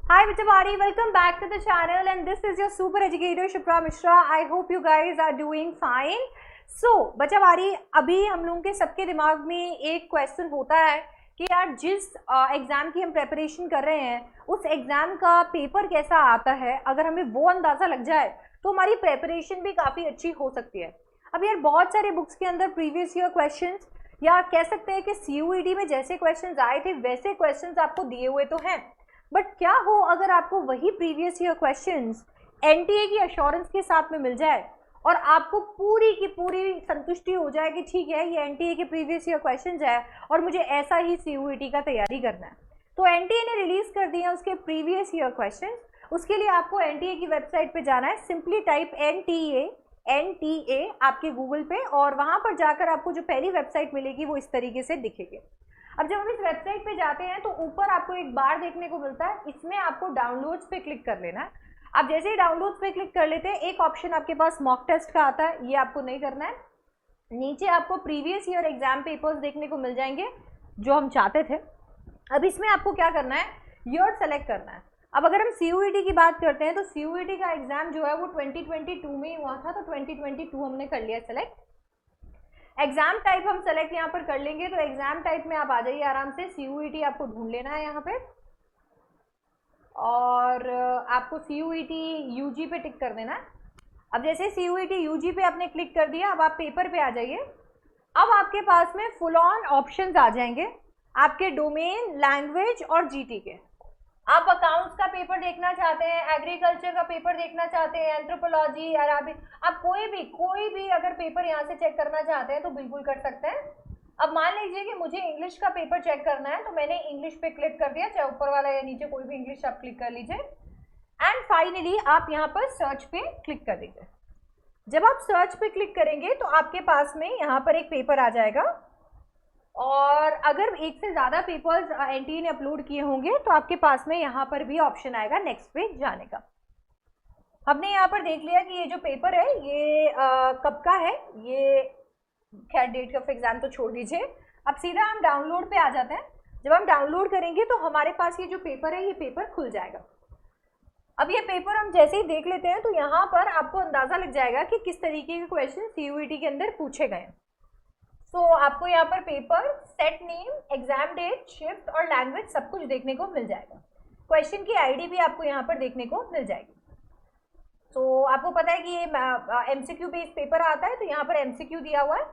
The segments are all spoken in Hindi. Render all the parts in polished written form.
Hi Bachawari, welcome back to the channel and this is your super educator Shipra Mishra. I hope you guys are doing fine. So बच्चावारी अभी हम लोगों के सबके दिमाग में एक क्वेश्चन होता है कि यार जिस एग्ज़ाम की हम प्रेपरेशन कर रहे हैं उस एग्ज़ाम का पेपर कैसा आता है। अगर हमें वो अंदाज़ा लग जाए तो हमारी प्रेपरेशन भी काफ़ी अच्छी हो सकती है। अब यार बहुत सारे बुक्स के अंदर प्रीवियस ईयर क्वेश्चंस या कह सकते हैं कि CUET में जैसे क्वेश्चंस आए थे वैसे क्वेश्चंस आपको दिए हुए तो हैं, बट क्या हो अगर आपको वही प्रीवियस ईयर क्वेश्चंस NTA की अश्योरेंस के साथ में मिल जाए और आपको पूरी की पूरी संतुष्टि हो जाए कि ठीक है ये NTA के प्रीवियस ईयर क्वेश्चंस है और मुझे ऐसा ही CUET का तैयारी करना है। तो NTA ने रिलीज कर दिया उसके प्रीवियस ईयर क्वेश्चंस। उसके लिए आपको NTA की वेबसाइट पे जाना है, सिंपली टाइप NTA आपके गूगल पे और वहां पर जाकर आपको जो पहली वेबसाइट मिलेगी वो इस तरीके से दिखेगी। अब जब हम इस वेबसाइट पे जाते हैं तो ऊपर आपको एक बार देखने को मिलता है, इसमें आपको डाउनलोड्स पे क्लिक कर लेना है। अब जैसे ही डाउनलोड्स पे क्लिक कर लेते हैं एक ऑप्शन आपके पास मॉक टेस्ट का आता है, ये आपको नहीं करना है। नीचे आपको प्रीवियस ईयर एग्जाम पेपर्स देखने को मिल जाएंगे जो हम चाहते थे। अब इसमें आपको क्या करना है, ईयर सेलेक्ट करना है। अब अगर हम CUET की बात करते हैं तो CUET का एग्जाम जो है वो 2022 में ही हुआ था, तो 2022 हमने कर लिया सेलेक्ट। एग्जाम टाइप हम सेलेक्ट यहाँ पर कर लेंगे, तो एग्जाम टाइप में आप आ जाइए आराम से। CUET आपको ढूंढ लेना है यहाँ पे और आपको CUET UG पे टिक कर देना है। अब जैसे CUET UG पे आपने क्लिक कर दिया, अब आप पेपर पे आ जाइए। अब आपके पास में फुल ऑन ऑप्शंस आ जाएंगे आपके डोमेन, लैंग्वेज और GT के। आप अकाउंट्स का पेपर देखना चाहते हैं, एग्रीकल्चर का पेपर देखना चाहते हैं, एंथ्रोपोलॉजी, अरबिक, आप कोई भी अगर पेपर यहाँ से चेक करना चाहते हैं तो बिल्कुल कर सकते हैं। अब मान लीजिए कि मुझे इंग्लिश का पेपर चेक करना है तो मैंने इंग्लिश पे क्लिक कर दिया, चाहे ऊपर वाला या नीचे कोई भी इंग्लिश आप क्लिक कर लीजिए एंड फाइनली आप यहाँ पर सर्च पे क्लिक कर दीजिए। जब आप सर्च पे क्लिक करेंगे तो आपके पास में यहाँ पर एक पेपर आ जाएगा और अगर एक से ज़्यादा पेपर्स NTA ने अपलोड किए होंगे तो आपके पास में यहाँ पर भी ऑप्शन आएगा नेक्स्ट पे जाने का। हमने यहाँ पर देख लिया कि ये जो पेपर है ये कब का है, ये खैर डेट ऑफ एग्जाम तो छोड़ दीजिए। अब सीधा हम डाउनलोड पे आ जाते हैं। जब हम डाउनलोड करेंगे तो हमारे पास ये जो पेपर है ये पेपर खुल जाएगा। अब ये पेपर हम जैसे ही देख लेते हैं तो यहाँ पर आपको अंदाज़ा लग जाएगा कि किस तरीके के क्वेश्चन CUET के अंदर पूछे गए हैं। तो आपको यहाँ पर paper, set name, exam date, shift और लैंग्वेज सब कुछ देखने को मिल जाएगा। क्वेश्चन की ID भी आपको यहाँ पर देखने को मिल जाएगी। तो आपको पता है कि ये MCQ बेस्ड पेपर आता है, तो यहाँ पर MCQ दिया हुआ है।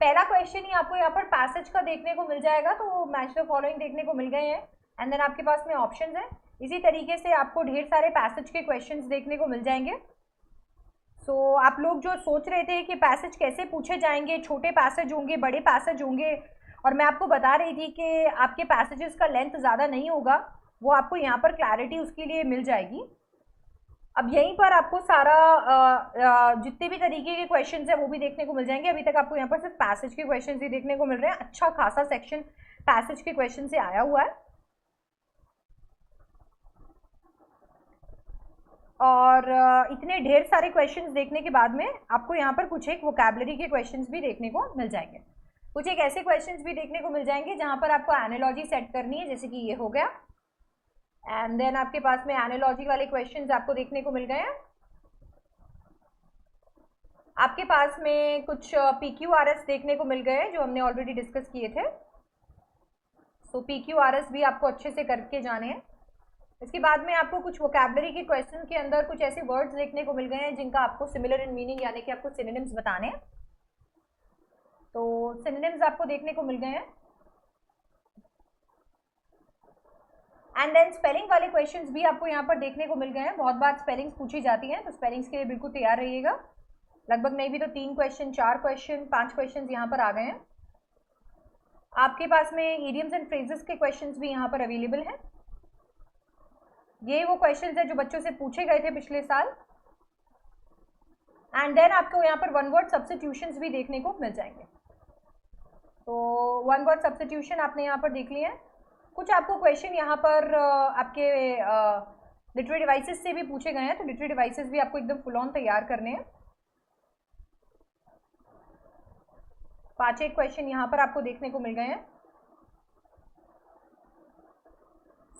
पहला क्वेश्चन ही आपको यहाँ पर पैसेज का देखने को मिल जाएगा, तो मैच द फॉलोइंग देखने को मिल गए हैं एंड देन आपके पास में ऑप्शंस हैं। इसी तरीके से आपको ढेर सारे पैसेज के क्वेश्चंस देखने को मिल जाएंगे। सो आप लोग जो सोच रहे थे कि पैसेज कैसे पूछे जाएंगे, छोटे पैसेज होंगे, बड़े पैसेज होंगे, और मैं आपको बता रही थी कि आपके पैसेजेस का लेंथ ज़्यादा नहीं होगा, वो आपको यहाँ पर क्लैरिटी उसके लिए मिल जाएगी। अब यहीं पर आपको सारा जितने भी तरीके के क्वेश्चंस हैं वो भी देखने को मिल जाएंगे। अभी तक आपको यहाँ पर सिर्फ पैसेज के क्वेश्चंस ही देखने को मिल रहे हैं। अच्छा खासा सेक्शन पैसेज के क्वेश्चन से आया हुआ है और इतने ढेर सारे क्वेश्चंस देखने के बाद में आपको यहाँ पर कुछ एक वोकैबुलरी के क्वेश्चंस भी देखने को मिल जाएंगे। कुछ एक ऐसे क्वेश्चंस भी देखने को मिल जाएंगे जहाँ पर आपको एनालॉजी सेट करनी है, जैसे कि ये हो गया एंड देन आपके पास में एनालॉजी वाले क्वेश्चंस आपको देखने को मिल गए हैं। आपके पास में कुछ PQRS देखने को मिल गए हैं जो हमने ऑलरेडी डिस्कस किए थे। सो PQRS भी आपको अच्छे से करके जाने हैं। इसके बाद में आपको कुछ वोकैबुलरी के क्वेश्चन के अंदर कुछ ऐसे वर्ड्स देखने को मिल गए हैं जिनका आपको सिमिलर इन मीनिंग यानी कि आपको सिनोनिम्स बताने हैं। तो सिनोनिम्स आपको देखने को मिल गए हैं एंड देन स्पेलिंग वाले क्वेश्चंस भी आपको यहाँ पर देखने को मिल गए हैं। बहुत बार स्पेलिंग्स पूछी जाती हैं, तो स्पेलिंग्स के लिए बिल्कुल तैयार रहिएगा। लगभग नहीं भी तो 3 क्वेश्चन, 4 क्वेश्चन, 5 क्वेश्चन यहाँ पर आ गए हैं। आपके पास में इडियम्स एंड फ्रेजेस के क्वेश्चंस भी यहाँ पर अवेलेबल हैं। ये वो क्वेश्चंस है जो बच्चों से पूछे गए थे पिछले साल एंड देन आपको यहाँ पर वन वर्ड सब्स्टिट्यूशंस भी देखने को मिल जाएंगे। तो वन वर्ड सब्स्टिट्यूशन आपने यहाँ पर देख लिए हैं। कुछ आपको क्वेश्चन यहाँ पर आपके लिटरेरी डिवाइसेस से भी पूछे गए हैं, तो लिटरेरी डिवाइसेस भी आपको एकदम फुल ऑन तैयार करने हैं। 5-1 क्वेश्चन यहाँ पर आपको देखने को मिल गए हैं।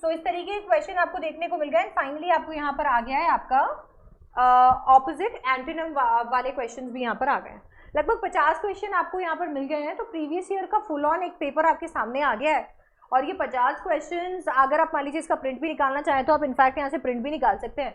सो इस तरीके के क्वेश्चन आपको देखने को मिल गए। फाइनली आपको यहाँ पर आ गया है आपका ऑपोजिट एंटोनिम वाले क्वेश्चंस भी यहाँ पर आ गए हैं। लगभग 50 क्वेश्चन आपको यहाँ पर मिल गए हैं। तो प्रीवियस ईयर का फुल ऑन एक पेपर आपके सामने आ गया है और ये 50 क्वेश्चंस अगर आप मान लीजिए इसका प्रिंट भी निकालना चाहें तो आप इनफैक्ट यहाँ से प्रिंट भी निकाल सकते हैं।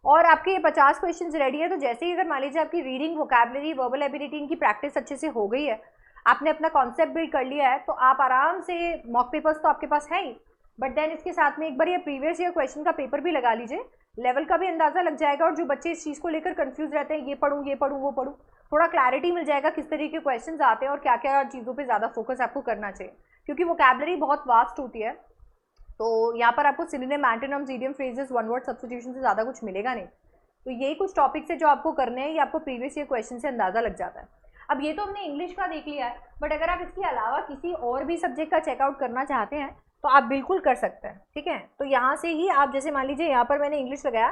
और आपके ये 50 क्वेश्चंस रेडी है। तो जैसे ही अगर मान लीजिए आपकी रीडिंग, वोकैबुलरी, वर्बल एबिलिटी इनकी प्रैक्टिस अच्छे से हो गई है, आपने अपना कॉन्सेप्ट बिल्ड कर लिया है, तो आप आराम से मॉक पेपर्स तो आपके पास है ही, बट देन इसके साथ में एक बार ये प्रीवियस ईयर क्वेश्चन का पेपर भी लगा लीजिए। लेवल का भी अंदाजा लग जाएगा और जो बच्चे इस चीज़ को लेकर कंफ्यूज रहते हैं, ये पढ़ूँ वो पढ़ूँ, थोड़ा क्लैरिटी मिल जाएगा किस तरीके के क्वेश्चंस आते हैं और क्या क्या चीज़ों पे ज़्यादा फोकस आपको करना चाहिए, क्योंकि वोकैबुलरी बहुत वास्ट होती है। तो यहाँ पर आपको synonym, antonyms, idiom, phrases, one word substitution से ज़्यादा कुछ मिलेगा नहीं। तो यही कुछ टॉपिक्स है जो आपको करने हैं, ये आपको प्रीवियस ईयर क्वेश्चन से अंदाज़ा लग जाता है। अब ये तो हमने इंग्लिश का देख लिया है, बट अगर आप इसके अलावा किसी और भी सब्जेक्ट का चेकआउट करना चाहते हैं तो आप बिल्कुल कर सकते हैं, ठीक है। तो यहाँ से ही आप जैसे मान लीजिए यहाँ पर मैंने इंग्लिश लगाया,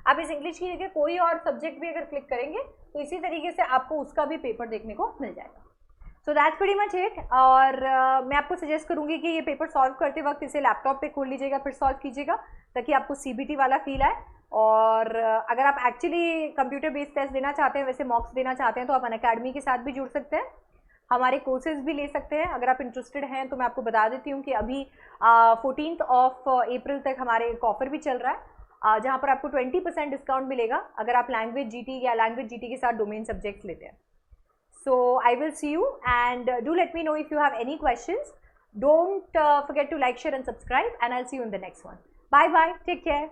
आप इस इंग्लिश की जगह कोई और सब्जेक्ट भी अगर क्लिक करेंगे तो इसी तरीके से आपको उसका भी पेपर देखने को मिल जाएगा। So that's pretty much it. और मैं आपको सजेस्ट करूँगी कि ये पेपर सॉल्व करते वक्त इसे लैपटॉप पे खोल लीजिएगा, फिर सॉल्व कीजिएगा, ताकि आपको CBT वाला फील आए। और अगर आप एक्चुअली कंप्यूटर बेस्ड टेस्ट देना चाहते हैं, वैसे मॉक्स देना चाहते हैं, तो आप अनअकैडमी के साथ भी जुड़ सकते हैं, हमारे कोर्सेज भी ले सकते हैं। अगर आप इंटरेस्टेड हैं तो मैं आपको बता देती हूँ कि अभी 14 अप्रैल तक हमारे एक ऑफर भी चल रहा है, जहाँ पर आपको 20% डिस्काउंट मिलेगा अगर आप लैंग्वेज GT या लैंग्वेज GT के साथ डोमेन सब्जेक्ट्स लेते हैं। So I will see you, and do let me know if you have any questions. Don't forget to like, share and subscribe, and I'll see you in the next one. Bye bye. Take care.